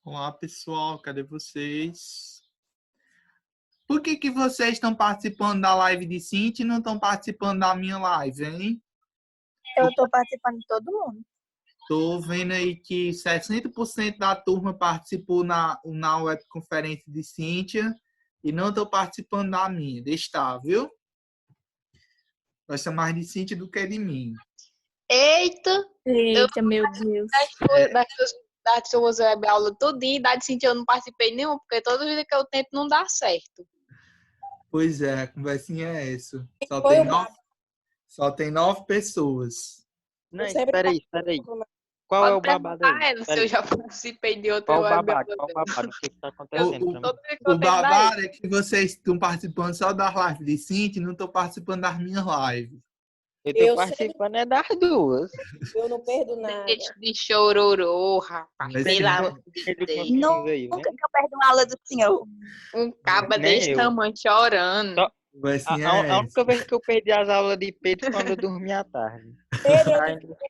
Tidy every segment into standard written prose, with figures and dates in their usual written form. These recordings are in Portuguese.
Olá, pessoal, cadê vocês? Por que vocês estão participando da live de Cinti e não estão participando da minha live, hein? Eu estou participando de todo mundo. Tô vendo aí que 60% da turma participou na webconferência de Cíntia e não estou participando da minha. Deixa estar, viu? Gosta mais de Cíntia do que de mim. Eita! Eita, meu Deus. Das suas web aula tudinho, da de Cintia eu não participei nenhum, porque toda vida que eu tento não dá certo. Pois é, a conversinha é essa. Foi o Baba. Só tem 9 pessoas. Não, espera aí. Qual é o babado Perguntar aí? ela se eu já participei de outra Qual o web babado? aula. Qual o babado? O que está acontecendo? pra mim? Toda vez que eu O tento dar babado é que vocês estão participando só das lives de Cintia e não estão participando das minhas lives. Eu tô participando é das duas. Eu não perdo nada. Gente de chororô, rapaz. Mas Pelo sim, amor de Deus. Nunca que eu perdo uma aula do senhor. Um caba Nem desse eu. tamanho chorando. Só- Conversinha A é única essa. vez que eu perdi as aulas de peito foi quando eu dormi à tarde.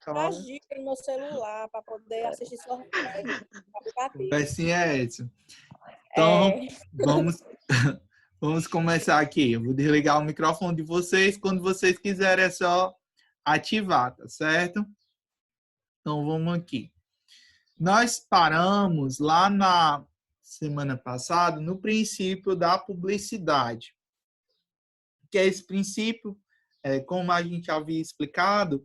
Eu agir no meu celular para poder assistir sua live. Conversinha é essa. Então, vamos começar aqui. Eu vou desligar o microfone de vocês. Quando vocês quiserem, é só ativar, tá certo? Então, vamos aqui. Nós paramos lá na semana passada no princípio da publicidade. Que é esse princípio, como a gente havia explicado,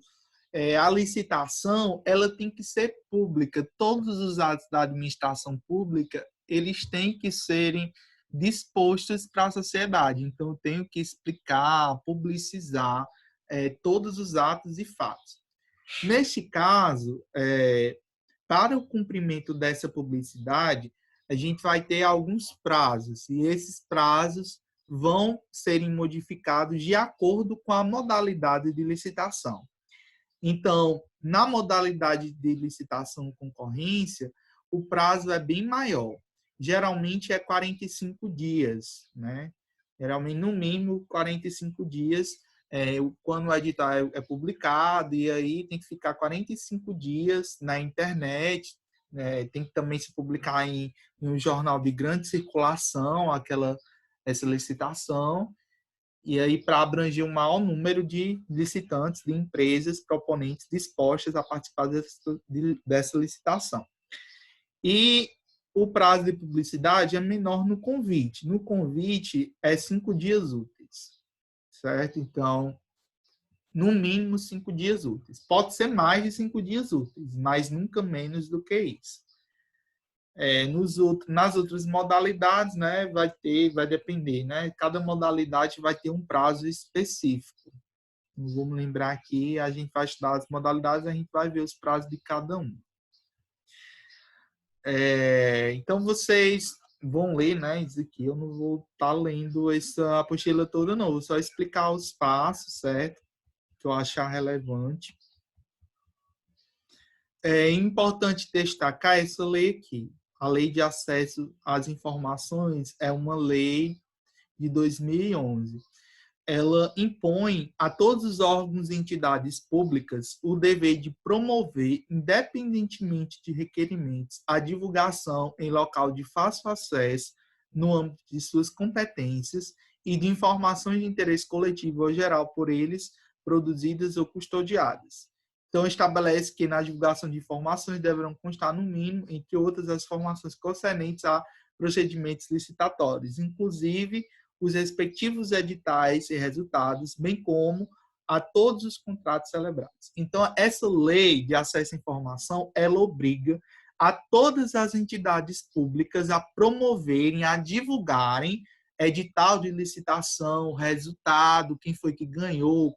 a licitação ela tem que ser pública. Todos os atos da administração pública eles têm que serem dispostos para a sociedade. Então, eu tenho que explicar, publicizar todos os atos e fatos. Neste caso, para o cumprimento dessa publicidade, a gente vai ter alguns prazos, e esses prazos vão serem modificados de acordo com a modalidade de licitação. Então, na modalidade de licitação concorrência, o prazo é bem maior. Geralmente é 45 dias, né? Geralmente, no mínimo, 45 dias quando o edital é publicado, e aí tem que ficar 45 dias na internet, tem que também se publicar em um jornal de grande circulação, essa licitação, e aí para abranger um maior número de licitantes, de empresas proponentes dispostas a participar dessa licitação. E o prazo de publicidade é menor no convite. No convite é 5 dias úteis, certo? Então, no mínimo 5 dias úteis. Pode ser mais de 5 dias úteis, mas nunca menos do que isso. Nas outras modalidades, né, vai depender, né? Cada modalidade vai ter um prazo específico. Não vamos lembrar aqui, a gente vai estudar as modalidades, a gente vai ver os prazos de cada um. Então, vocês vão ler, né, isso aqui. Eu não vou estar lendo essa apostila toda, não. Vou só explicar os passos, certo? Que eu achar relevante. É importante destacar essa lei aqui. A Lei de Acesso às Informações é uma lei de 2011. Ela impõe a todos os órgãos e entidades públicas o dever de promover, independentemente de requerimentos, a divulgação em local de fácil acesso, no âmbito de suas competências, e de informações de interesse coletivo ou geral por eles, produzidas ou custodiadas. Então, estabelece que na divulgação de informações deverão constar, no mínimo, entre outras, as informações concernentes a procedimentos licitatórios, inclusive os respectivos editais e resultados, bem como a todos os contratos celebrados. Então, essa lei de acesso à informação, ela obriga a todas as entidades públicas a promoverem, a divulgarem edital de licitação, resultado, quem foi que ganhou,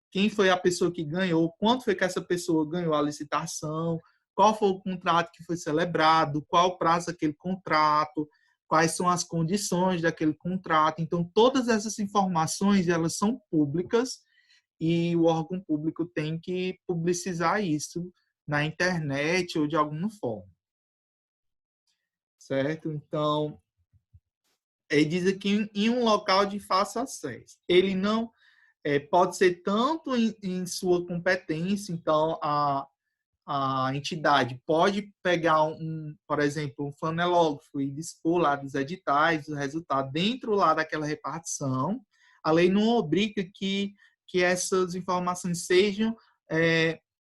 quem foi a pessoa que ganhou, quanto foi que essa pessoa ganhou a licitação, qual foi o contrato que foi celebrado, qual o prazo daquele contrato, quais são as condições daquele contrato. Então, todas essas informações, elas são públicas e o órgão público tem que publicizar isso na internet ou de alguma forma. Certo? Então, ele diz aqui em um local de fácil acesso. Ele não pode ser tanto em sua competência, então a entidade pode pegar, por exemplo, um flanelógrafo e dispor lá dos editais, o resultado dentro lá daquela repartição. A lei não obriga que essas informações sejam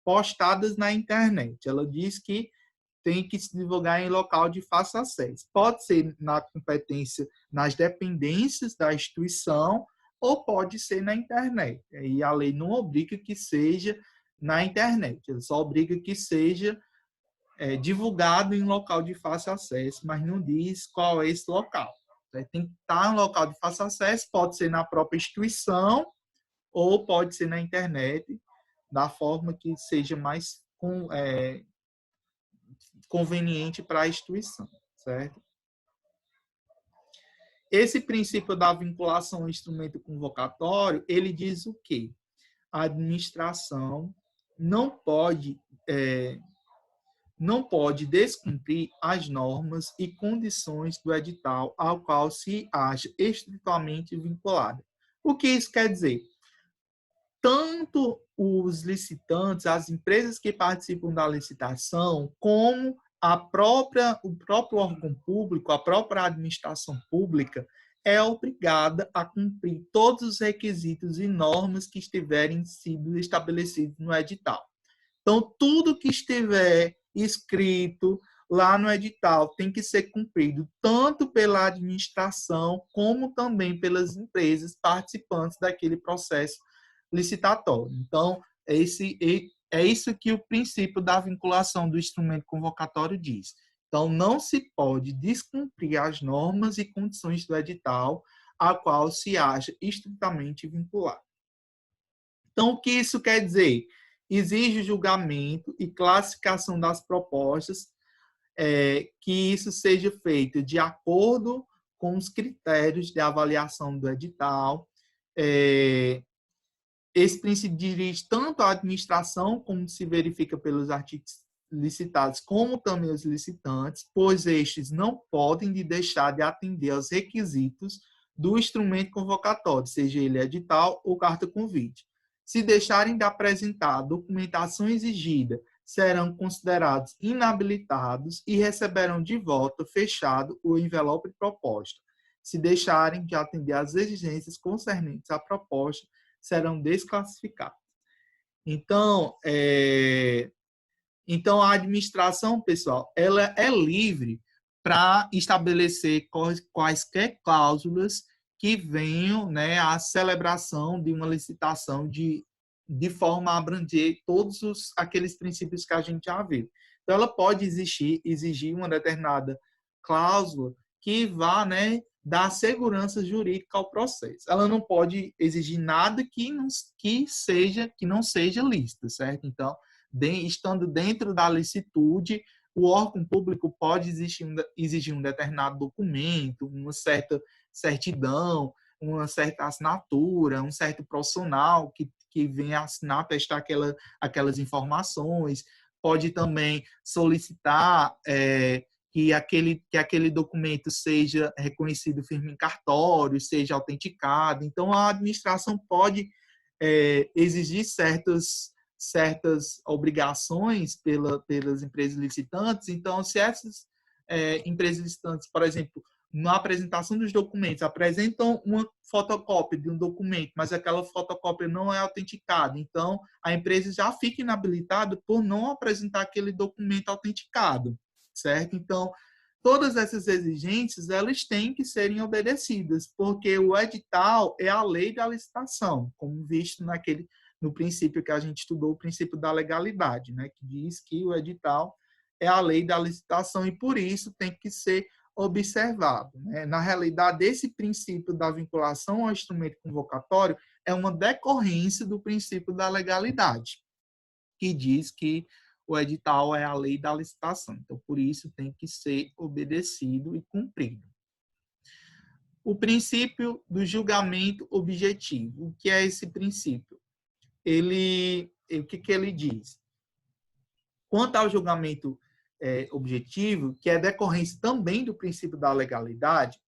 postadas na internet. Ela diz que tem que se divulgar em local de fácil acesso. Pode ser na competência, nas dependências da instituição, ou pode ser na internet. E a lei não obriga que seja na internet, ela só obriga que seja divulgado em local de fácil acesso, mas não diz qual é esse local. Tem que estar em local de fácil acesso, pode ser na própria instituição, ou pode ser na internet, da forma que seja mais conveniente para a instituição, certo? Esse princípio da vinculação ao instrumento convocatório, ele diz o quê? A administração não pode descumprir as normas e condições do edital ao qual se acha estritamente vinculada. O que isso quer dizer? Tanto os licitantes, as empresas que participam da licitação, como o próprio órgão público, a própria administração pública, é obrigada a cumprir todos os requisitos e normas que estiverem sido estabelecidos no edital. Então, tudo que estiver escrito lá no edital tem que ser cumprido tanto pela administração como também pelas empresas participantes daquele processo licitatório. Então, é isso que o princípio da vinculação do instrumento convocatório diz. Então, não se pode descumprir as normas e condições do edital a qual se acha estritamente vinculado. Então, o que isso quer dizer? Exige julgamento e classificação das propostas, que isso seja feito de acordo com os critérios de avaliação do edital. Esse princípio dirige tanto à administração, como se verifica pelos artigos licitados, como também os licitantes, pois estes não podem deixar de atender aos requisitos do instrumento convocatório, seja ele edital ou carta-convite. Se deixarem de apresentar a documentação exigida, serão considerados inabilitados e receberão de volta fechado o envelope proposta. Se deixarem de atender às exigências concernentes à proposta, serão desclassificados. Então, a administração, pessoal, ela é livre para estabelecer quaisquer cláusulas que venham, né, à celebração de uma licitação de forma a abranger todos aqueles princípios que a gente já viu. Então, ela pode exigir uma determinada cláusula que vá, né, dar segurança jurídica ao processo. Ela não pode exigir nada que não seja lícito, certo? Então, estando dentro da licitude, o órgão público pode exigir um determinado documento, uma certa certidão, uma certa assinatura, um certo profissional que venha assinar, atestar aquelas informações. Pode também solicitar que aquele documento seja reconhecido firme em cartório, seja autenticado. Então, a administração pode exigir certas obrigações pelas empresas licitantes. Então, se essas empresas licitantes, por exemplo, na apresentação dos documentos, apresentam uma fotocópia de um documento, mas aquela fotocópia não é autenticada, então a empresa já fica inabilitada por não apresentar aquele documento autenticado, certo? Então, todas essas exigências, elas têm que serem obedecidas, porque o edital é a lei da licitação, como visto no princípio que a gente estudou, o princípio da legalidade, né, que diz que o edital é a lei da licitação e, por isso, tem que ser observado, né? Na realidade, esse princípio da vinculação ao instrumento convocatório é uma decorrência do princípio da legalidade, que diz que o edital é a lei da licitação. Então, por isso, tem que ser obedecido e cumprido. O princípio do julgamento objetivo. O que é esse princípio? O que ele diz? Quanto ao julgamento objetivo, que é decorrência também do princípio da legalidade,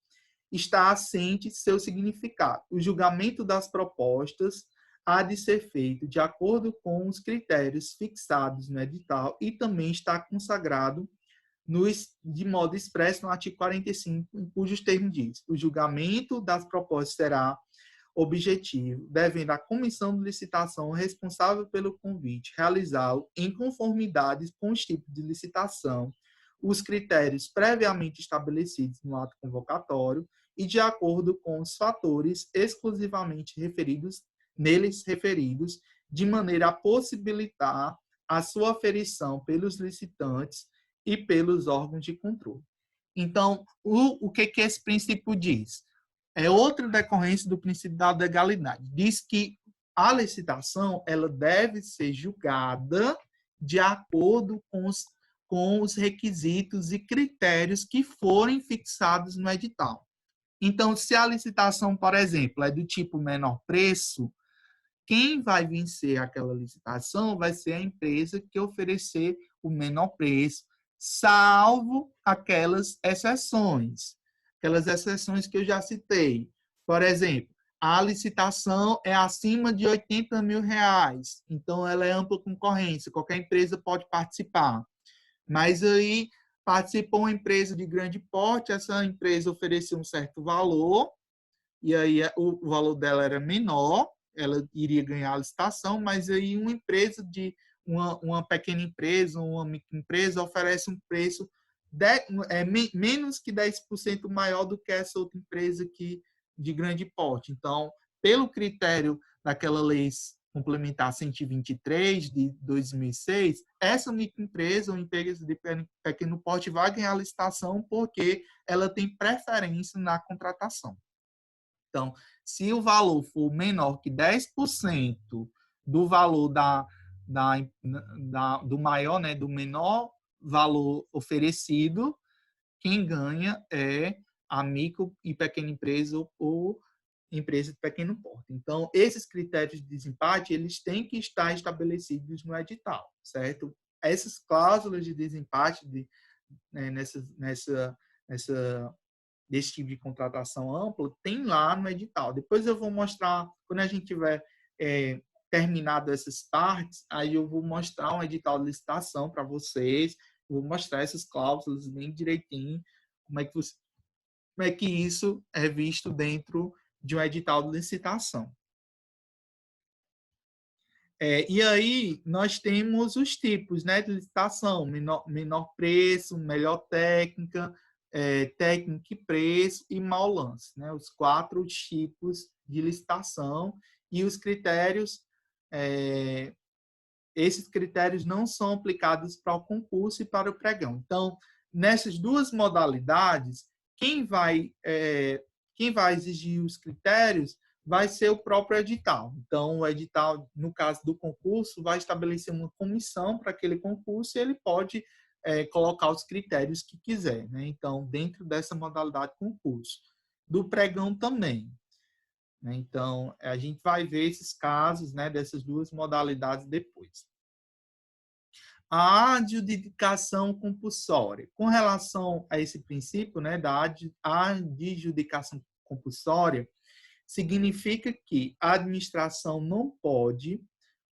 está assente seu significado. O julgamento das propostas há de ser feito de acordo com os critérios fixados no edital e também está consagrado de modo expresso no artigo 45, em cujos termos diz: o julgamento das propostas será objetivo, devendo a comissão de licitação responsável pelo convite realizá-lo em conformidade com os tipos de licitação, os critérios previamente estabelecidos no ato convocatório e de acordo com os fatores exclusivamente neles referidos, de maneira a possibilitar a sua aferição pelos licitantes e pelos órgãos de controle. Então, o que esse princípio diz? É outra decorrência do princípio da legalidade. Diz que a licitação ela deve ser julgada de acordo com os requisitos e critérios que forem fixados no edital. Então, se a licitação, por exemplo, é do tipo menor preço, quem vai vencer aquela licitação vai ser a empresa que oferecer o menor preço, salvo aquelas exceções que eu já citei. Por exemplo, a licitação é acima de R$80 mil, então ela é ampla concorrência, qualquer empresa pode participar. Mas aí participou uma empresa de grande porte, essa empresa ofereceu um certo valor, e aí o valor dela era menor, ela iria ganhar a licitação, mas aí uma pequena empresa, uma microempresa oferece um preço menos que 10% maior do que essa outra empresa de grande porte. Então, pelo critério daquela lei complementar 123 de 2006, essa microempresa ou empresa de pequeno porte vai ganhar a licitação porque ela tem preferência na contratação. Então, se o valor for menor que 10% do valor do maior, né, do menor valor oferecido, quem ganha é a micro e pequena empresa ou empresa de pequeno porte. Então, esses critérios de desempate, eles têm que estar estabelecidos no edital, certo? Essas cláusulas de desempate desse tipo de contratação ampla, tem lá no edital. Depois eu vou mostrar, quando a gente tiver terminado essas partes, aí eu vou mostrar um edital de licitação para vocês, vou mostrar essas cláusulas bem direitinho, como é que isso é visto dentro de um edital de licitação. E aí, nós temos os tipos, né, de licitação: menor preço, melhor técnica, técnica e preço e mau lance, né? Os 4 tipos de licitação e os critérios, esses critérios não são aplicados para o concurso e para o pregão. Então, nessas duas modalidades, quem vai exigir os critérios vai ser o próprio edital. Então, o edital, no caso do concurso, vai estabelecer uma comissão para aquele concurso e ele pode colocar os critérios que quiser, né? Então, dentro dessa modalidade de concurso. Do pregão também. Né? Então, a gente vai ver esses casos, né, dessas duas modalidades depois. A adjudicação compulsória. Com relação a esse princípio, né, da adjudicação compulsória, significa que a administração não pode,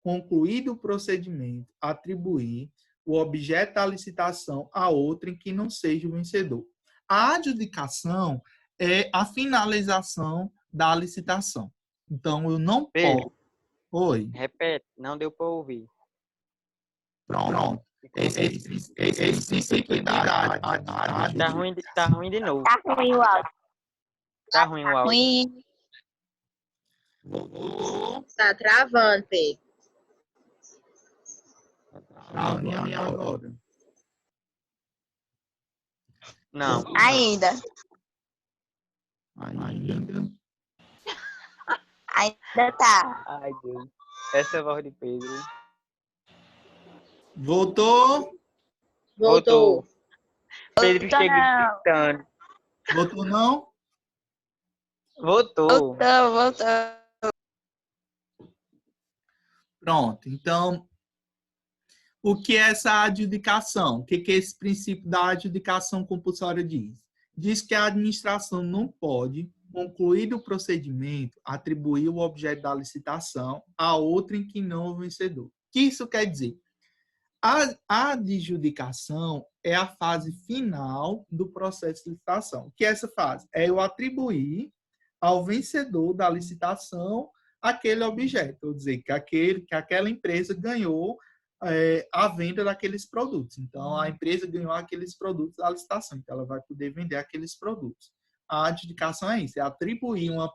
concluído o procedimento, atribuir o objeto da licitação a outrem que não seja o vencedor. A adjudicação é a finalização da licitação. Então, eu não posso... Oi. Repete, não deu para ouvir. Pronto. Esse princípio da Tá ruim de novo. Tá ruim o áudio. Tá ruim o áudio. Tá travando, Pedro. Agora. Não. Ainda tá. Ai, Deus. Essa é a voz de Pedro. Voltou? Voltou. Pedro chega gritando. Voltou não? Voltou. Pronto. Então, o que é essa adjudicação? O que esse princípio da adjudicação compulsória diz? Diz que a administração não pode, concluído o procedimento, atribuir o objeto da licitação a outro em que não o vencedor. O que isso quer dizer? A adjudicação é a fase final do processo de licitação. O que é essa fase? É eu atribuir ao vencedor da licitação aquele objeto, ou dizer que aquela empresa ganhou a venda daqueles produtos. Então, a empresa ganhou aqueles produtos da licitação, então ela vai poder vender aqueles produtos. A adjudicação é isso, é atribuir a uma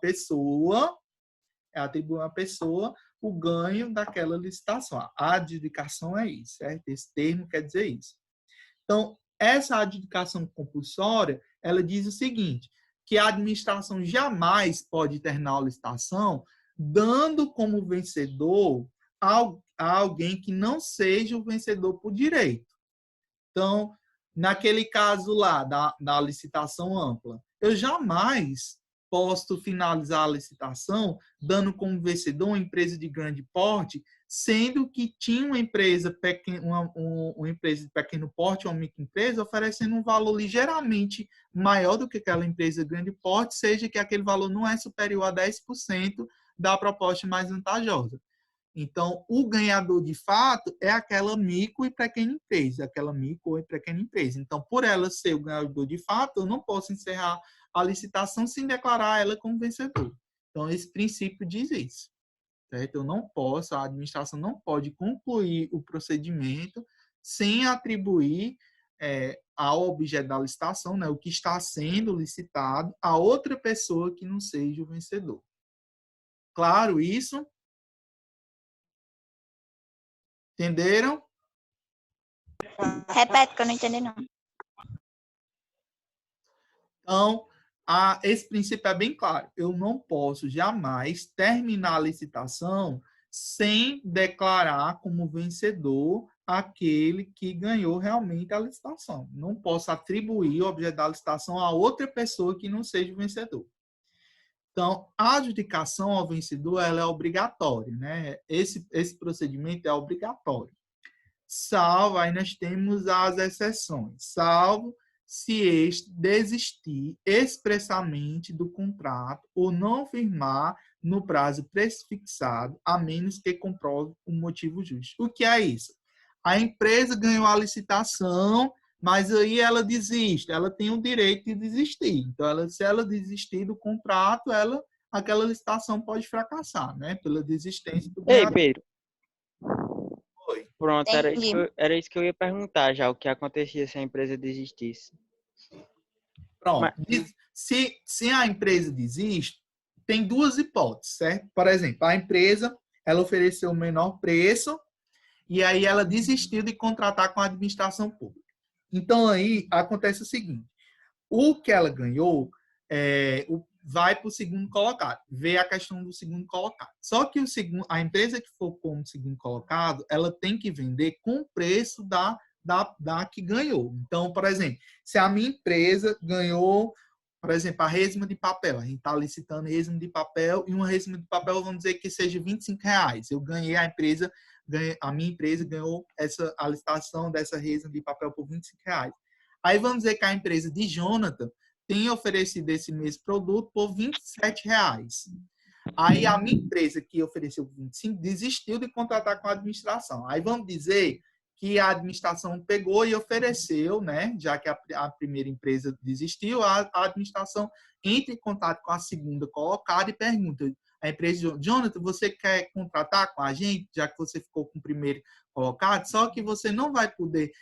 pessoa o ganho daquela licitação. A adjudicação é isso, certo? Esse termo quer dizer isso. Então, essa adjudicação compulsória, ela diz o seguinte, que a administração jamais pode terminar a licitação dando como vencedor a alguém que não seja o vencedor por direito. Então, naquele caso lá da licitação ampla, eu jamais posso finalizar a licitação dando como vencedor uma empresa de grande porte, sendo que tinha uma empresa de pequeno porte, uma microempresa, oferecendo um valor ligeiramente maior do que aquela empresa de grande porte, seja que aquele valor não é superior a 10% da proposta mais vantajosa. Então, o ganhador, de fato, é aquela micro e pequena empresa, aquela micro e pequena empresa. Então, por ela ser o ganhador de fato, eu não posso encerrar a licitação sem declarar ela como vencedor. Então, esse princípio diz isso. Certo? Eu não posso, a administração não pode concluir o procedimento sem atribuir ao objeto da licitação, né, o que está sendo licitado, a outra pessoa que não seja o vencedor. Claro isso? Entenderam? Repete, que eu não entendi, não. Então, esse princípio é bem claro. Eu não posso jamais terminar a licitação sem declarar como vencedor aquele que ganhou realmente a licitação. Não posso atribuir o objeto da licitação a outra pessoa que não seja o vencedor. Então, a adjudicação ao vencedor ela é obrigatória, né? Esse procedimento é obrigatório. Salvo, aí nós temos as exceções, salvo se este desistir expressamente do contrato ou não firmar no prazo prefixado, a menos que comprove um motivo justo. O que é isso? A empresa ganhou a licitação, mas aí ela desiste, ela tem o direito de desistir. Então, se ela desistir do contrato, aquela licitação pode fracassar, né? Pela desistência do Ei, ganhador. Pedro. Oi. Pronto, Entendi. era isso que eu ia perguntar já, o que acontecia se a empresa desistisse. Pronto. Mas- Se a empresa desiste, tem duas hipóteses, certo? Por exemplo, a empresa ela ofereceu o menor preço e aí ela desistiu de contratar com a administração pública. Então, aí acontece o seguinte, o que ela ganhou vai para o segundo colocado, vê a questão do segundo colocado. Só que a empresa que for como segundo colocado, ela tem que vender com o preço da que ganhou. Então, por exemplo, se a minha empresa ganhou, por exemplo, a resma de papel, a gente está licitando resma de papel e uma resma de papel, vamos dizer que seja R$25. Eu ganhei a minha empresa ganhou a licitação dessa resma de papel por R$25. Aí vamos dizer que a empresa de Jonathan tem oferecido esse mesmo produto por R$27. Aí a minha empresa que ofereceu 25 desistiu de contratar com a administração. Aí vamos dizer que a administração pegou e ofereceu, né? Já que a primeira empresa desistiu, a administração entra em contato com a segunda colocada e pergunta a empresa, Jonathan, você quer contratar com a gente, já que você ficou com o primeiro colocado, só que você não vai poder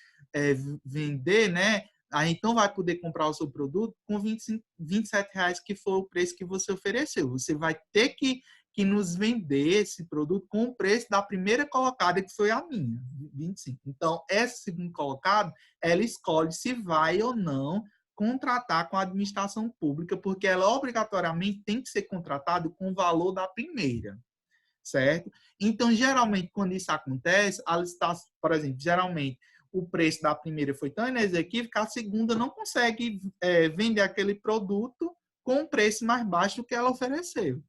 vender, né? Aí então vai poder comprar o seu produto com R$27, que foi o preço que você ofereceu. Você vai ter que nos vender esse produto com o preço da primeira colocada, que foi a minha, 25. Então, essa segunda colocada, ela escolhe se vai ou não contratar com a administração pública, porque ela obrigatoriamente tem que ser contratada com o valor da primeira, certo? Então, geralmente, quando isso acontece, a licitação, por exemplo, geralmente, o preço da primeira foi tão inexequível que a segunda não consegue vender aquele produto com um preço mais baixo do que ela ofereceu.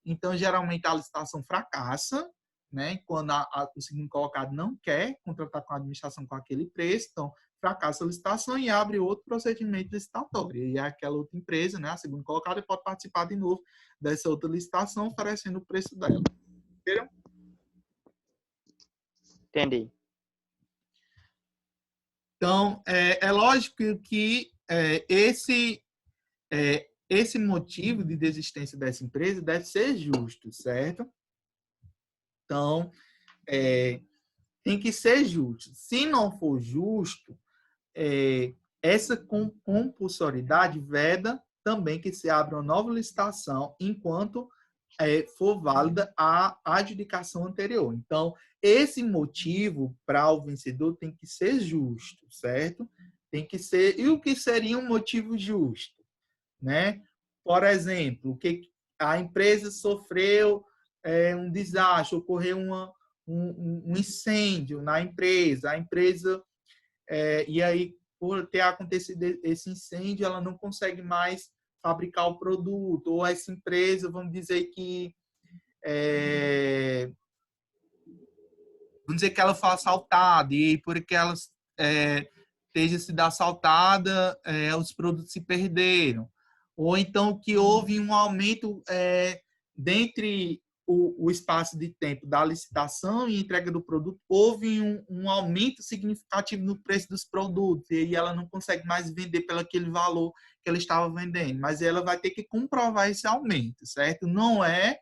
Então, geralmente, a licitação fracassa, né? Quando o segundo colocado não quer contratar com a administração com aquele preço. Então, fracassa a licitação e abre outro procedimento licitatório. E aquela outra empresa, né, a segunda colocada, pode participar de novo dessa outra licitação, oferecendo o preço dela. Entenderam? Entendi. Então, é lógico que esse motivo de desistência dessa empresa deve ser justo, certo? Então, tem que ser justo. Se não for justo, essa compulsoriedade veda também que se abra uma nova licitação enquanto for válida a adjudicação anterior. Então, esse motivo para o vencedor tem que ser justo, certo? Tem que ser. E o que seria um motivo justo, né? Por exemplo, que a empresa sofreu um desastre, ocorreu um incêndio na empresa, e aí, por ter acontecido esse incêndio, ela não consegue mais fabricar o produto, ou essa empresa, vamos dizer que ela foi assaltada, e porque ela esteja sido assaltada, os produtos se perderam. Ou então que houve um aumento dentre o espaço de tempo da licitação e entrega do produto, houve um aumento significativo no preço dos produtos, e aí ela não consegue mais vender pelo aquele valor que ela estava vendendo, mas ela vai ter que comprovar esse aumento, certo? Não é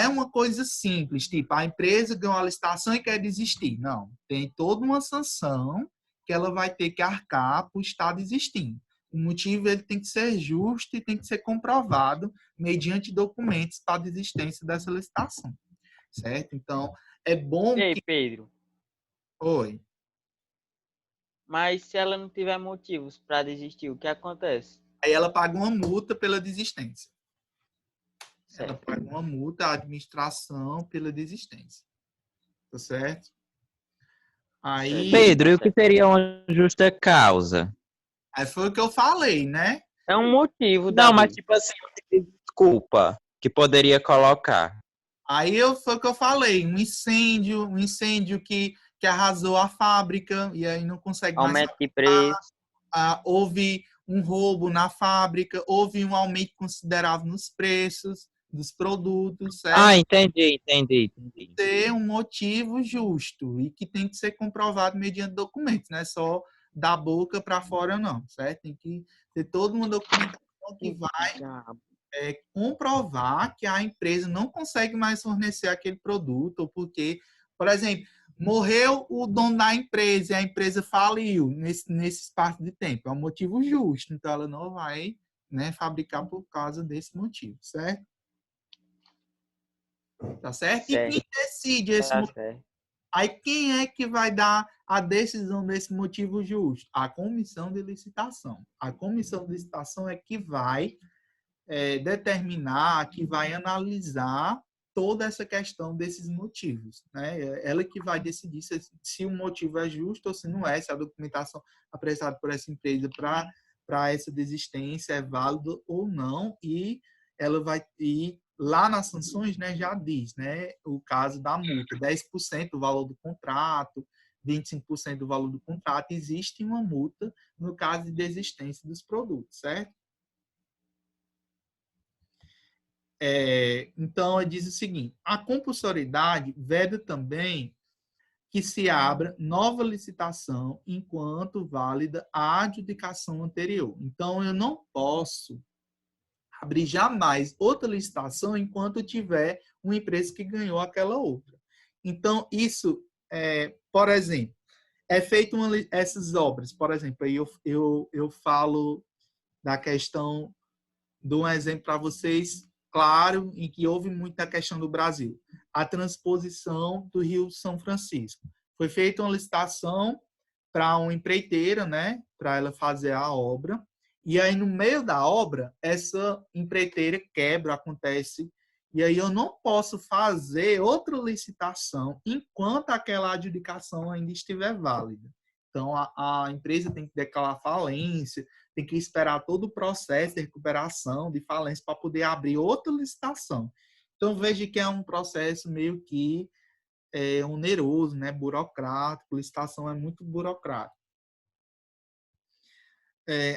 uma coisa simples, tipo, a empresa ganhou a licitação e quer desistir. Não, tem toda uma sanção que ela vai ter que arcar por estar desistindo. O motivo ele tem que ser justo e tem que ser comprovado mediante documentos para a desistência dessa licitação, certo? Então, é bom Ei, que... Pedro, Oi. mas se ela não tiver motivos para desistir, o que acontece? Aí ela paga uma multa pela desistência. Ela Certo. paga uma multa à administração pela desistência. Tá certo? Aí... Pedro, e o que seria uma justa causa? Aí foi o que eu falei, né? É um motivo, Não, mas Davi. tipo assim, desculpa, que poderia colocar. Aí foi o que eu falei, um incêndio que arrasou a fábrica e aí não consegue mais Aumento de fabricar. preço. Houve um roubo na fábrica, houve um aumento considerável nos preços dos produtos, certo? Ah, entendi. Ter um motivo justo e que tem que ser comprovado mediante documentos, não é só da boca para fora, não, certo? Tem que ter toda uma documentação que vai comprovar que a empresa não consegue mais fornecer aquele produto, ou porque, por exemplo, morreu o dono da empresa e a empresa faliu nesse espaço de tempo. É um motivo justo, então ela não vai, né, fabricar por causa desse motivo, certo? Tá certo? E quem decide esse motivo? Certo. Aí quem é que vai dar a decisão desse motivo justo? A comissão de licitação. A comissão de licitação é que vai determinar, que vai analisar toda essa questão desses motivos, né? Ela que vai decidir se o motivo é justo ou se não é, se a documentação apresentada por essa empresa para essa desistência é válida ou não, e ela vai ir lá nas sanções, né, já diz, né, o caso da multa, 10% do valor do contrato, 25% do valor do contrato, existe uma multa no caso de desistência dos produtos, certo? Então, diz o seguinte, a compulsoriedade veda também que se abra nova licitação enquanto válida a adjudicação anterior. Então, eu não posso abrir jamais outra licitação enquanto tiver uma empresa que ganhou aquela outra. Então, isso, por exemplo, é feito essas obras, por exemplo, aí eu falo da questão, dou um exemplo para vocês, claro, em que houve muita questão do Brasil. A transposição do Rio São Francisco. Foi feita uma licitação para uma empreiteira, né, para ela fazer a obra, e aí no meio da obra, essa empreiteira quebra, acontece, e aí eu não posso fazer outra licitação enquanto aquela adjudicação ainda estiver válida. Então, a empresa tem que declarar falência, tem que esperar todo o processo de recuperação de falência para poder abrir outra licitação. Então, veja que é um processo meio que oneroso, né? Burocrático, licitação é muito burocrático.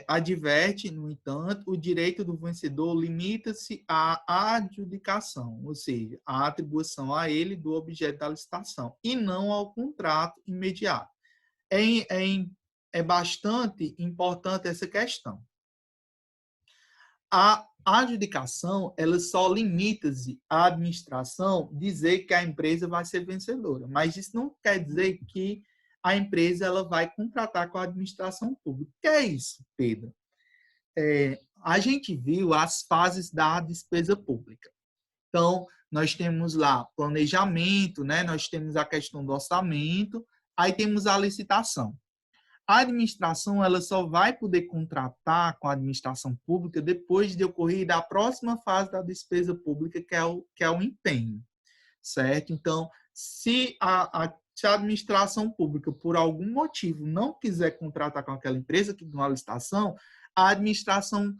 adverte, no entanto, o direito do vencedor limita-se à adjudicação, ou seja, à atribuição a ele do objeto da licitação, e não ao contrato imediato. É bastante importante essa questão. A adjudicação, ela só limita-se à administração dizer que a empresa vai ser vencedora, mas isso não quer dizer que a empresa ela vai contratar com a administração pública. O que é isso, Pedro? A gente viu as fases da despesa pública. Então, nós temos lá planejamento, né? Nós temos a questão do orçamento, aí temos a licitação. A administração ela só vai poder contratar com a administração pública depois de ocorrer da próxima fase da despesa pública, que é o empenho, certo? Então, se a administração pública, por algum motivo, não quiser contratar com aquela empresa que ganhou a licitação, a administração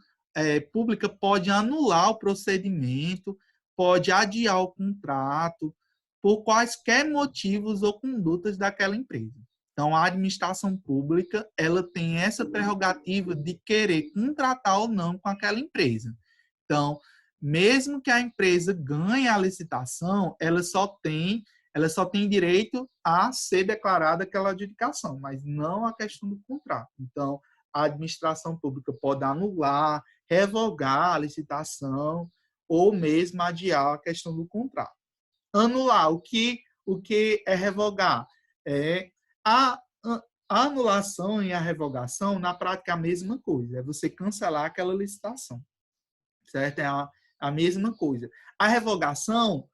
pública pode anular o procedimento, pode adiar o contrato, por quaisquer motivos ou condutas daquela empresa. Então, a administração pública ela tem essa prerrogativa de querer contratar ou não com aquela empresa. Então, mesmo que a empresa ganhe a licitação, ela só tem direito a ser declarada aquela adjudicação, mas não a questão do contrato. Então, a administração pública pode anular, revogar a licitação ou mesmo adiar a questão do contrato. Anular, o que é revogar? A anulação e a revogação, na prática, é a mesma coisa. É você cancelar aquela licitação. Certo? É a mesma coisa. A revogação,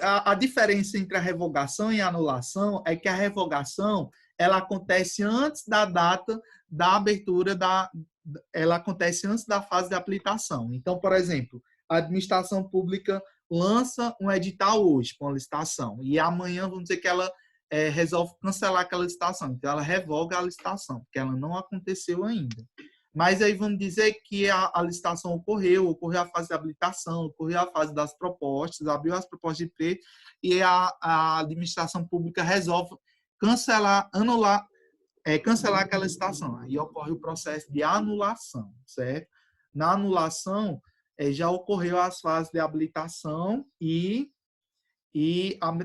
a diferença entre a revogação e a anulação é que a revogação ela acontece antes da data da abertura ela acontece antes da fase de aplicação. Então, por exemplo, a administração pública lança um edital hoje com a licitação e amanhã vamos dizer que ela resolve cancelar aquela licitação. Então, ela revoga a licitação, porque ela não aconteceu ainda. Mas aí vamos dizer que a licitação ocorreu a fase de habilitação, ocorreu a fase das propostas, abriu as propostas de preço e a administração pública resolve cancelar aquela licitação. Aí ocorre o processo de anulação, certo? Na anulação, já ocorreu as fases de habilitação e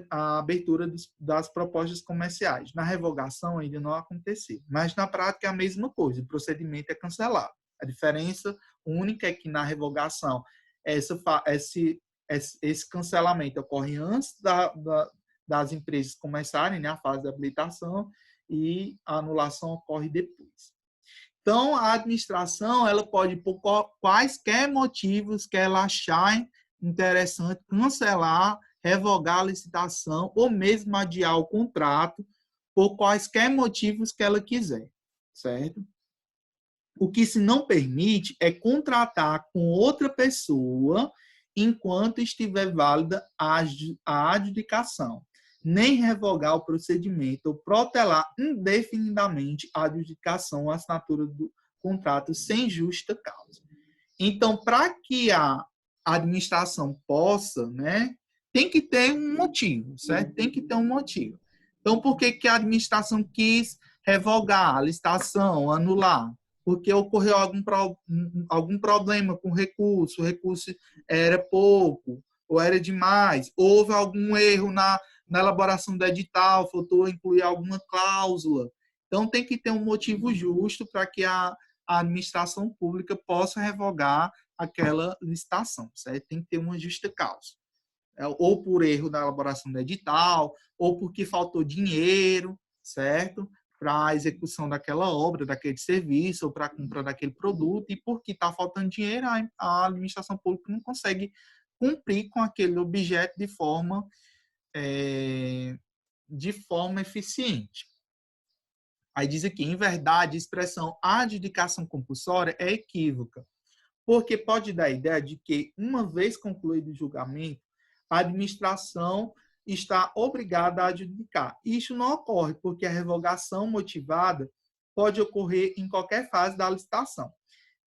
a abertura das propostas comerciais. Na revogação ainda não aconteceu, mas na prática é a mesma coisa, o procedimento é cancelado. A diferença única é que na revogação esse cancelamento ocorre antes das empresas começarem, né, a fase de habilitação, e a anulação ocorre depois. Então, a administração ela pode, por quaisquer motivos que ela achar interessante, cancelar, revogar a licitação ou mesmo adiar o contrato por quaisquer motivos que ela quiser, certo? O que se não permite é contratar com outra pessoa enquanto estiver válida a adjudicação, nem revogar o procedimento ou protelar indefinidamente a adjudicação ou assinatura do contrato sem justa causa. Então, para que a administração possa, né, tem que ter um motivo, certo? Tem que ter um motivo. Então, por que a administração quis revogar a licitação, anular? Porque ocorreu algum problema com o recurso era pouco ou era demais, houve algum erro na elaboração do edital, faltou incluir alguma cláusula. Então, tem que ter um motivo justo para que a administração pública possa revogar aquela licitação, certo? Tem que ter uma justa causa. Ou por erro na elaboração do edital, ou porque faltou dinheiro, certo? Para a execução daquela obra, daquele serviço, ou para a compra daquele produto, e porque está faltando dinheiro, a administração pública não consegue cumprir com aquele objeto de forma eficiente. Aí diz aqui, em verdade, a expressão adjudicação compulsória é equívoca, porque pode dar a ideia de que, uma vez concluído o julgamento, a administração está obrigada a adjudicar. Isso não ocorre, porque a revogação motivada pode ocorrer em qualquer fase da licitação.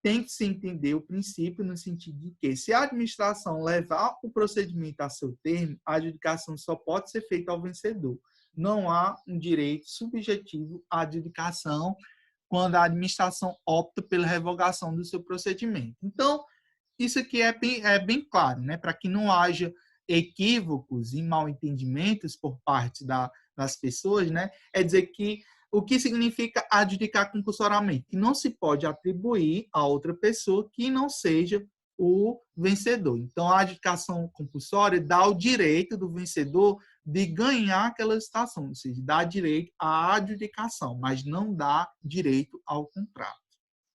Tem que se entender o princípio no sentido de que, se a administração levar o procedimento a seu termo, a adjudicação só pode ser feita ao vencedor. Não há um direito subjetivo à adjudicação quando a administração opta pela revogação do seu procedimento. Então, isso aqui é bem claro, né? Para que não haja equívocos e mal-entendimentos por parte das pessoas, né? É dizer que o que significa adjudicar compulsoriamente? Que não se pode atribuir a outra pessoa que não seja o vencedor. Então, a adjudicação compulsória dá o direito do vencedor de ganhar aquela licitação, ou seja, dá direito à adjudicação, mas não dá direito ao contrato,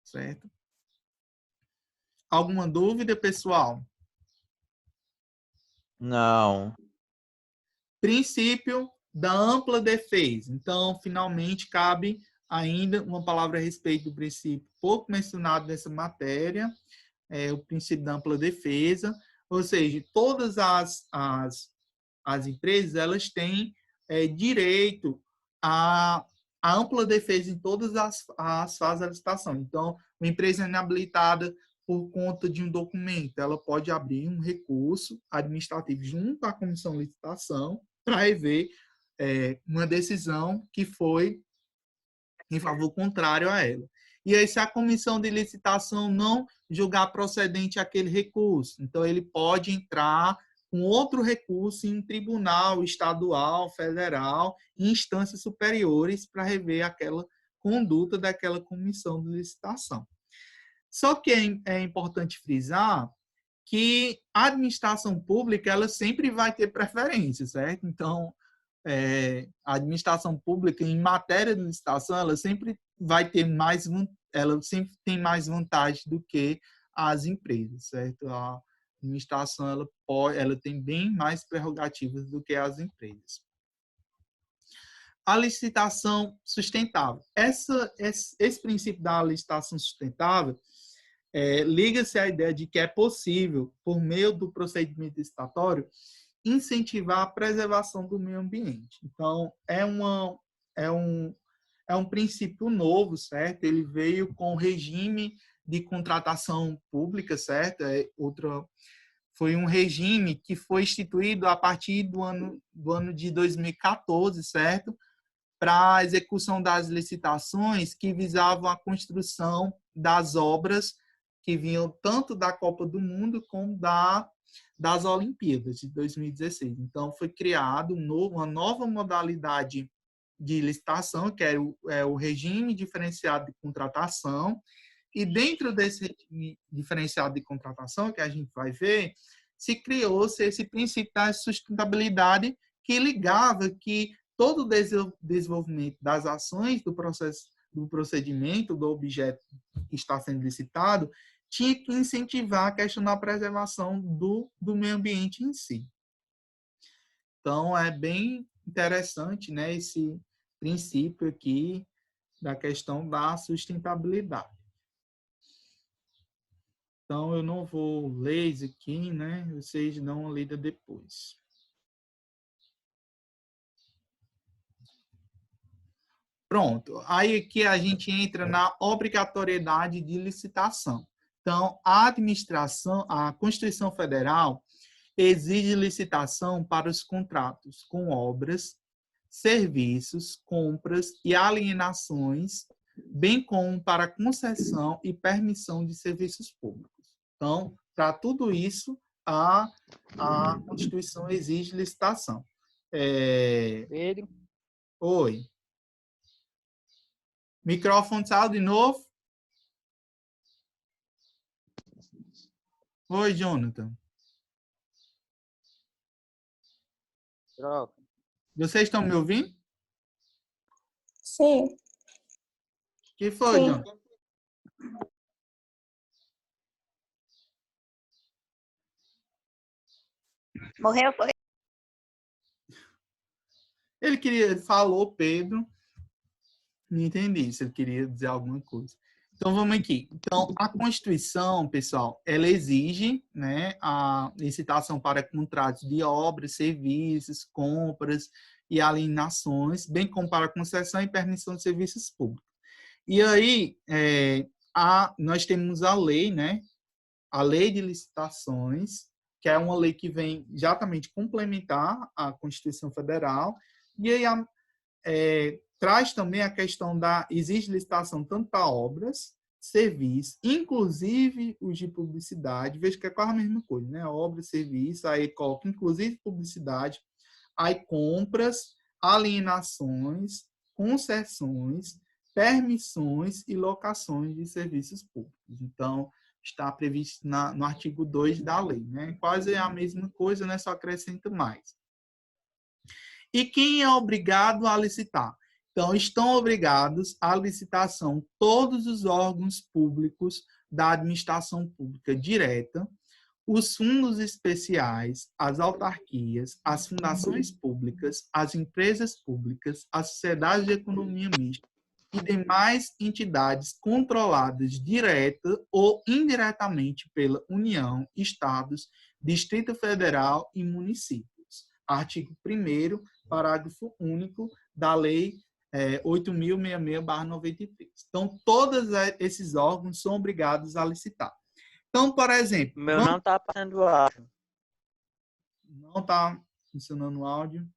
certo? Alguma dúvida, pessoal? Não. Princípio da ampla defesa. Então, finalmente, cabe ainda uma palavra a respeito do princípio pouco mencionado nessa matéria, o princípio da ampla defesa, ou seja, todas as empresas elas têm direito a ampla defesa em todas as fases da licitação. Então, uma empresa inabilitada por conta de um documento, ela pode abrir um recurso administrativo junto à comissão de licitação para rever uma decisão que foi em favor contrário a ela. E aí, se a comissão de licitação não julgar procedente aquele recurso, então ele pode entrar com outro recurso em tribunal estadual, federal, em instâncias superiores para rever aquela conduta daquela comissão de licitação. Só que é importante frisar que a administração pública ela sempre vai ter preferência, certo? Então, a administração pública em matéria de licitação ela sempre tem mais vantagem do que as empresas, certo? A administração ela tem bem mais prerrogativas do que as empresas. A licitação sustentável. Esse princípio da licitação sustentável liga-se à ideia de que é possível, por meio do procedimento licitatório, incentivar a preservação do meio ambiente. Então, é um princípio novo, certo? Ele veio com o regime de contratação pública, certo? Foi um regime que foi instituído a partir do ano de 2014, certo? Para a execução das licitações que visavam a construção das obras que vinham tanto da Copa do Mundo como das Olimpíadas de 2016. Então, foi criado uma nova modalidade de licitação, que é o regime diferenciado de contratação, e dentro desse regime diferenciado de contratação, que a gente vai ver, se criou-se esse princípio da sustentabilidade que ligava que todo o desenvolvimento das ações do procedimento, do objeto que está sendo licitado, tinha que incentivar a questão da preservação do meio ambiente em si. Então, é bem interessante, né, esse princípio aqui da questão da sustentabilidade. Então, eu não vou ler isso aqui, né, vocês dão uma lida depois. Pronto, aí aqui a gente entra na obrigatoriedade de licitação. Então, a Constituição Federal exige licitação para os contratos com obras, serviços, compras e alienações, bem como para concessão e permissão de serviços públicos. Então, para tudo isso, a Constituição exige licitação. Pedro, Oi. Microfone saiu de novo? Oi, Jonathan. troca. Vocês estão me ouvindo? Sim. O que foi, Sim. Jonathan? Morreu, foi? Ele falou, Pedro. Não entendi se ele queria dizer alguma coisa. Então, vamos aqui. Então, a Constituição, pessoal, ela exige, né, a licitação para contratos de obras, serviços, compras e alienações, bem como para concessão e permissão de serviços públicos. E aí, nós temos a lei, né, a Lei de Licitações, que é uma lei que vem exatamente complementar a Constituição Federal, e aí traz também a questão da... Existe licitação tanto para obras, serviços, inclusive os de publicidade. Veja que é quase a mesma coisa, né? Obra, serviço, aí coloca inclusive publicidade, aí compras, alienações, concessões, permissões e locações de serviços públicos. Então, está previsto no artigo 2 da lei, né? Quase a mesma coisa, né? Só acrescenta mais. E quem é obrigado a licitar? Então, estão obrigados à licitação todos os órgãos públicos da administração pública direta, os fundos especiais, as autarquias, as fundações públicas, as empresas públicas, as sociedades de economia mista e demais entidades controladas direta ou indiretamente pela União, Estados, Distrito Federal e municípios. Artigo 1º, parágrafo único da Lei 8.066/93. Então, todos esses órgãos são obrigados a licitar. Então, por exemplo... O meu não está passando o áudio. Não está funcionando o áudio.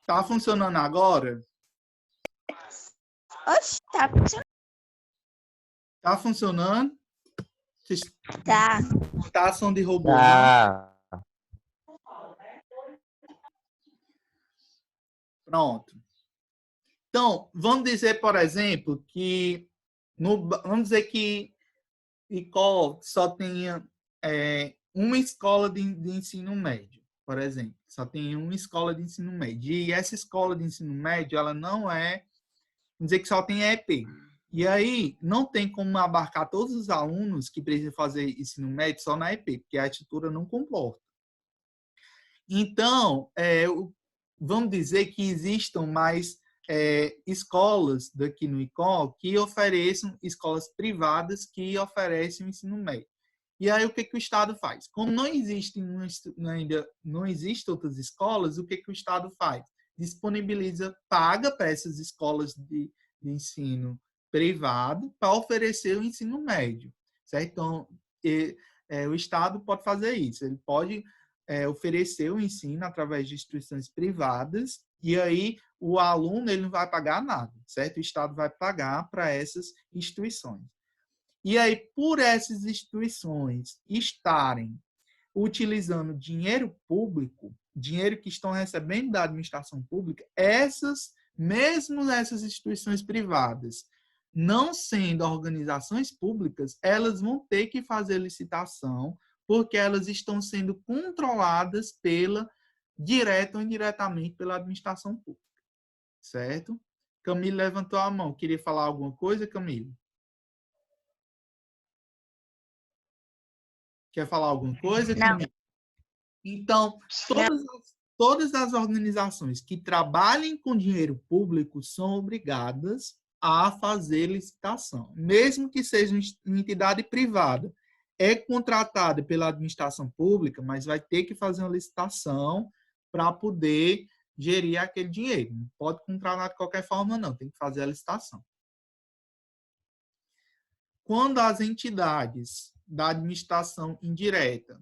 Está funcionando agora? Oxe, tá funcionando. Está funcionando? Tá. Estação de robô. Né? Ah, Pronto. Então, vamos dizer, por exemplo, que vamos dizer que ICOL só tenha uma escola de ensino médio, por exemplo. Só tem uma escola de ensino médio. E essa escola de ensino médio, ela não é... Vamos dizer que só tem EP. E aí, não tem como abarcar todos os alunos que precisam fazer ensino médio só na EP, porque a estrutura não comporta. Então, vamos dizer que existam mais escolas daqui no ICOL que ofereçam, escolas privadas que oferecem o ensino médio. E aí, o que o Estado faz? Como não existe ainda não existem outras escolas, o que o Estado faz? Disponibiliza, paga para essas escolas de ensino privado para oferecer o ensino médio, certo? Então, o Estado pode fazer isso. Ele pode oferecer o ensino através de instituições privadas e aí o aluno ele não vai pagar nada, certo? O Estado vai pagar para essas instituições. E aí, por essas instituições estarem utilizando dinheiro público, dinheiro que estão recebendo da administração pública, mesmo essas instituições privadas, não sendo organizações públicas, elas vão ter que fazer licitação, porque elas estão sendo controladas direta ou indiretamente pela administração pública. Certo? Camille levantou a mão. Queria falar alguma coisa, Camille? Quer falar alguma coisa, Camille? Então, todas as organizações que trabalhem com dinheiro público são obrigadas a fazer licitação, mesmo que seja uma entidade privada. É contratada pela administração pública, mas vai ter que fazer uma licitação para poder gerir aquele dinheiro. Não pode contratar de qualquer forma, não. Tem que fazer a licitação. Quando as entidades da administração indireta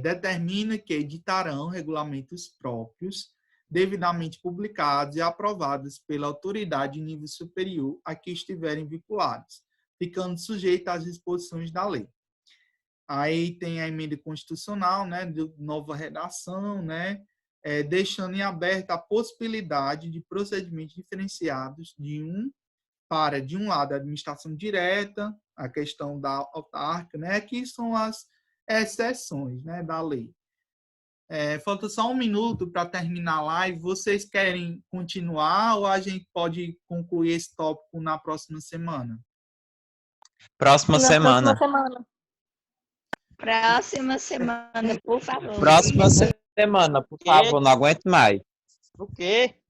determina que editarão regulamentos próprios, devidamente publicados e aprovados pela autoridade de nível superior a que estiverem vinculados, ficando sujeito às disposições da lei. Aí tem a emenda constitucional, né, de nova redação, né, deixando em aberto a possibilidade de procedimentos diferenciados de um lado, a administração direta, a questão da autarca, né, que são as exceções, né, da lei. Falta só um minuto para terminar a live. Vocês querem continuar ou a gente pode concluir esse tópico na próxima semana? próxima semana. Próxima semana, por favor. Próxima semana, por favor, não aguento mais. O quê?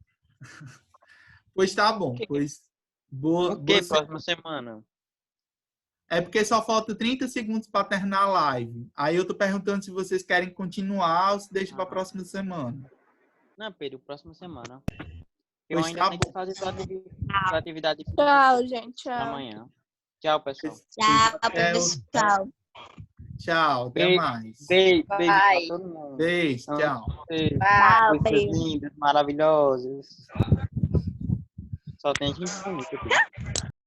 Pois tá bom. Pois O quê? Próxima semana? É porque só falta 30 segundos para terminar a live. Aí eu tô perguntando se vocês querem continuar ou se deixa para a próxima semana. Não, Pedro, próxima semana. Eu Pois ainda tá tenho bom. que fazer sua atividade Tchau, gente. Tchau. amanhã. Tchau, pessoal. Tchau, pessoal. Tchau, até Beijo. mais. Beijo pra Bye. todo mundo. Beijo, tchau. Beijo. Tchau, Coisas beijo. lindas, maravilhosas. Só tem gente bonita aqui.